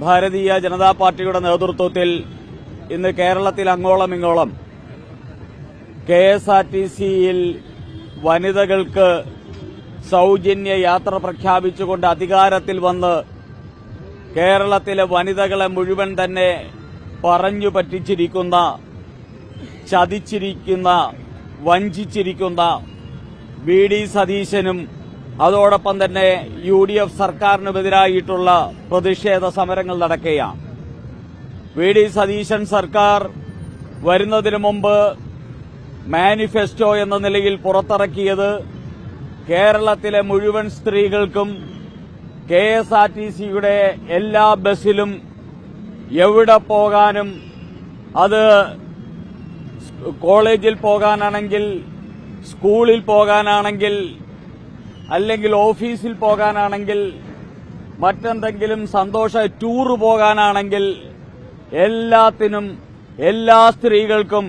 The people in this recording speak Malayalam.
ഭാരതീയ ജനതാ പാർട്ടിയുടെ നേതൃത്വത്തിൽ ഇന്ന് കേരളത്തിൽ അങ്ങോളം ഇങ്ങോളം കെഎസ്ആർടിസിയിൽ വനിതകൾക്ക് സൌജന്യ യാത്ര പ്രഖ്യാപിച്ചുകൊണ്ട് അധികാരത്തിൽ വന്ന് കേരളത്തിലെ വനിതകളെ മുഴുവൻ തന്നെ പറഞ്ഞു പറ്റിച്ചിരിക്കുന്ന, ചതിച്ചിരിക്കുന്ന, വഞ്ചിച്ചിരിക്കുന്ന വി.ഡി. സതീശനും അതോടൊപ്പം തന്നെ യു.ഡി.എഫ്. സർക്കാരിനുമെതിരായിട്ടുള്ള പ്രതിഷേധ സമരങ്ങൾ നടക്കുകയാണ്. വി.ഡി. സതീശൻ സർക്കാർ വരുന്നതിനു മുമ്പ് മാനിഫെസ്റ്റോ എന്ന നിലയിൽ പുറത്തിറക്കിയത് കേരളത്തിലെ മുഴുവൻ സ്ത്രീകൾക്കും കെഎസ്ആർടിസിയുടെ എല്ലാ ബസ്സിലും എവിടെ പോകാനും, അത് കോളേജിൽ പോകാനാണെങ്കിൽ, സ്കൂളിൽ പോകാനാണെങ്കിൽ, അല്ലെങ്കിൽ ഓഫീസിൽ പോകാനാണെങ്കിൽ, മറ്റെന്തെങ്കിലും സന്തോഷ ടൂർ പോകാനാണെങ്കിൽ എല്ലാത്തിനും എല്ലാ സ്ത്രീകൾക്കും